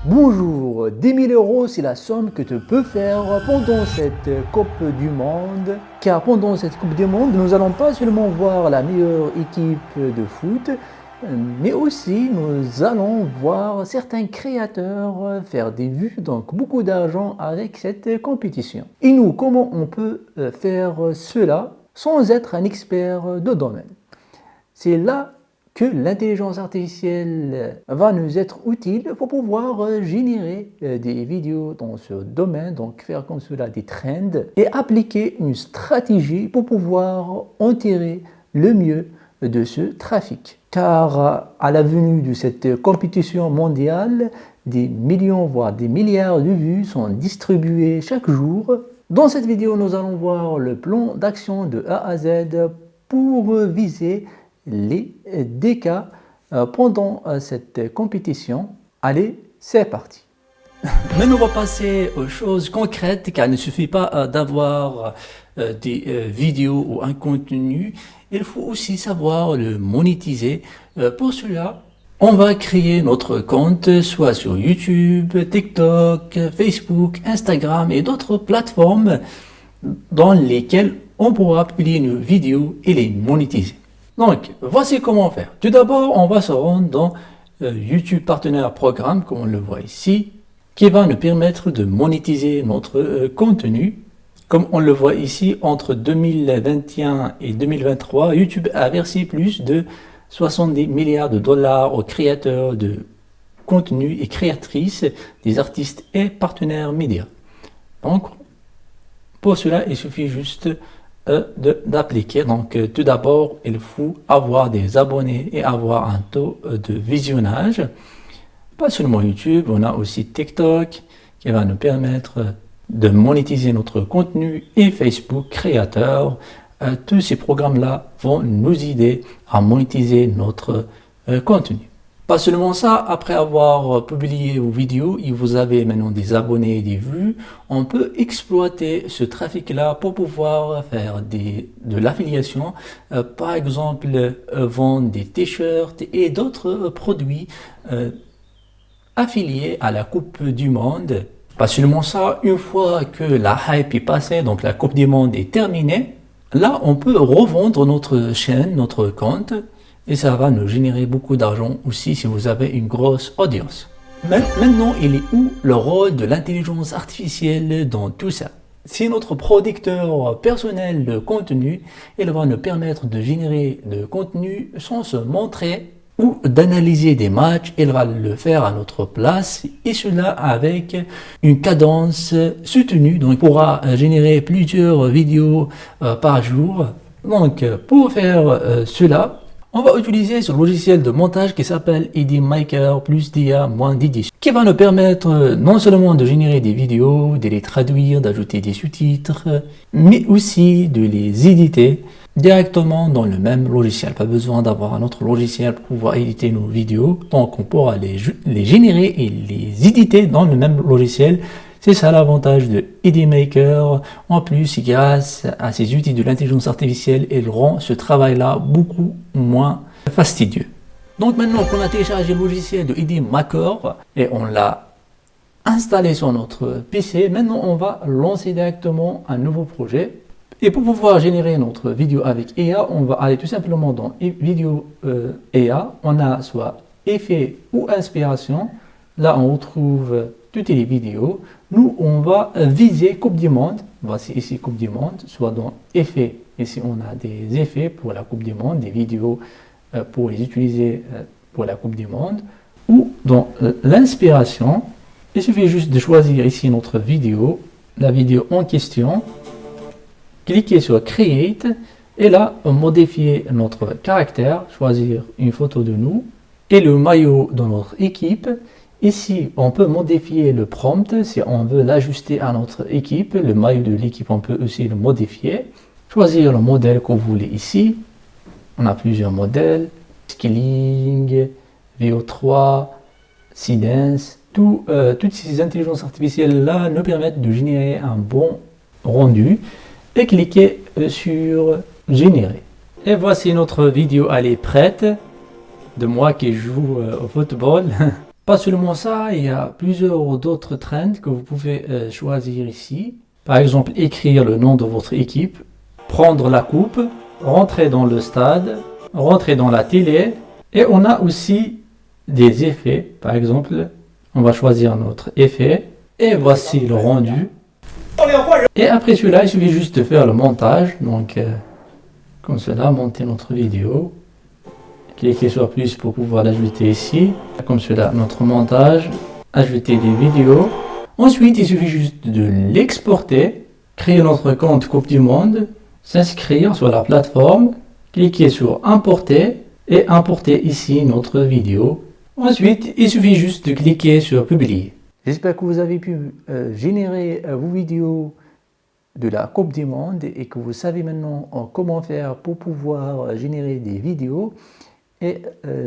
Bonjour, 10 000 euros c'est la somme que tu peux faire pendant cette Coupe du Monde. Car pendant cette Coupe du Monde, nous allons pas seulement voir la meilleure équipe de foot, mais aussi nous allons voir certains créateurs faire des vues, donc beaucoup d'argent avec cette compétition. Et nous, comment on peut faire cela sans être un expert de domaine? C'est là que l'intelligence artificielle va nous être utile pour pouvoir générer des vidéos dans ce domaine, donc faire comme cela des trends et appliquer une stratégie pour pouvoir en tirer le mieux de ce trafic. Car à la venue de cette compétition mondiale, des millions voire des milliards de vues sont distribuées chaque jour. Dans cette vidéo, nous allons voir le plan d'action de A à Z pour viser les DK pendant cette compétition. Allez, c'est parti. Maintenant, on va passer aux choses concrètes, car il ne suffit pas d'avoir des vidéos ou un contenu, il faut aussi savoir le monétiser. Pour cela, on va créer notre compte, soit sur YouTube, TikTok, Facebook, Instagram et d'autres plateformes dans lesquelles on pourra publier nos vidéos et les monétiser. Donc, voici comment faire. Tout d'abord, on va se rendre dans YouTube Partenaire Programme, comme on le voit ici, qui va nous permettre de monétiser notre contenu. Comme on le voit ici, entre 2021 et 2023, YouTube a versé plus de 70 milliards de dollars aux créateurs de contenu et créatrices, des artistes et partenaires médias. Donc, pour cela, il suffit juste d'appliquer. Donc tout d'abord, il faut avoir des abonnés et avoir un taux de visionnage. Pas seulement YouTube, on a aussi TikTok qui va nous permettre de monétiser notre contenu et Facebook Créateur. Tous ces programmes-là vont nous aider à monétiser notre contenu. Pas seulement ça, après avoir publié vos vidéos et vous avez maintenant des abonnés et des vues, on peut exploiter ce trafic-là pour pouvoir faire de l'affiliation, par exemple vendre des t-shirts et d'autres produits affiliés à la Coupe du Monde. Pas seulement ça, une fois que la hype est passée, donc la Coupe du Monde est terminée, là on peut revendre notre chaîne, notre compte, et ça va nous générer beaucoup d'argent aussi si vous avez une grosse audience. Maintenant, il est où le rôle de l'intelligence artificielle dans tout ça? C'est notre producteur personnel de contenu. Il va nous permettre de générer de contenu sans se montrer ou d'analyser des matchs. Il va le faire à notre place et cela avec une cadence soutenue. Donc, il pourra générer plusieurs vidéos par jour. Donc, pour faire cela, on va utiliser ce logiciel de montage qui s'appelle ID Maker plus d'IA-d'édition, qui va nous permettre non seulement de générer des vidéos, de les traduire, d'ajouter des sous-titres, mais aussi de les éditer directement dans le même logiciel. Pas besoin d'avoir un autre logiciel pour pouvoir éditer nos vidéos, donc on pourra les générer et les éditer dans le même logiciel. C'est ça l'avantage de ID Maker. En plus, grâce à ces outils de l'intelligence artificielle, il rend ce travail-là beaucoup moins fastidieux. Donc maintenant qu'on a téléchargé le logiciel de ID Maker et on l'a installé sur notre PC, maintenant on va lancer directement un nouveau projet. Et pour pouvoir générer notre vidéo avec IA, on va aller tout simplement dans Vidéo IA. On a soit effet ou inspiration. Là, on retrouve toutes les vidéos. Nous, on va viser Coupe du Monde. Voici ici Coupe du Monde, soit dans Effets. Ici, on a des effets pour la Coupe du Monde, des vidéos pour les utiliser pour la Coupe du Monde. Ou dans l'inspiration, il suffit juste de choisir ici notre vidéo, la vidéo en question. Cliquez sur Create et là, modifier notre caractère, choisir une photo de nous et le maillot de notre équipe. Ici, on peut modifier le prompt si on veut l'ajuster à notre équipe. Le maillot de l'équipe, on peut aussi le modifier. Choisir le modèle que vous voulez ici. On a plusieurs modèles. Scaling, VO3, Seedance. Toutes ces intelligences artificielles-là nous permettent de générer un bon rendu. Et cliquez sur Générer. Et voici notre vidéo, elle est prête. De moi qui joue au football. Pas seulement ça, il y a plusieurs d'autres trends que vous pouvez choisir ici. Par exemple, écrire le nom de votre équipe, prendre la coupe, rentrer dans le stade, rentrer dans la télé. Et on a aussi des effets. Par exemple, on va choisir notre effet. Et voici le rendu. Et après cela, il suffit juste de faire le montage. Donc, comme cela, monter notre vidéo. Cliquez sur plus pour pouvoir l'ajouter ici. Comme cela, notre montage. Ajouter des vidéos. Ensuite, il suffit juste de l'exporter. Créer notre compte Coupe du Monde. S'inscrire sur la plateforme. Cliquez sur importer. Et importer ici notre vidéo. Ensuite, il suffit juste de cliquer sur publier. J'espère que vous avez pu générer vos vidéos de la Coupe du Monde et que vous savez maintenant comment faire pour pouvoir générer des vidéos. Et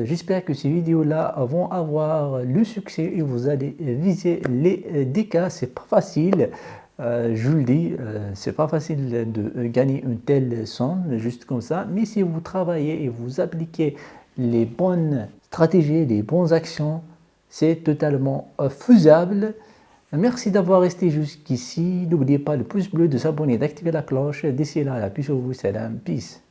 j'espère que ces vidéos-là vont avoir le succès et vous allez viser les 10K. C'est pas facile, je vous le dis, c'est pas facile de gagner une telle somme juste comme ça. Mais si vous travaillez et vous appliquez les bonnes stratégies, les bonnes actions, c'est totalement faisable. Merci d'avoir resté jusqu'ici. N'oubliez pas le pouce bleu, de s'abonner, d'activer la cloche. D'ici là, la paix sur vous, salam, peace.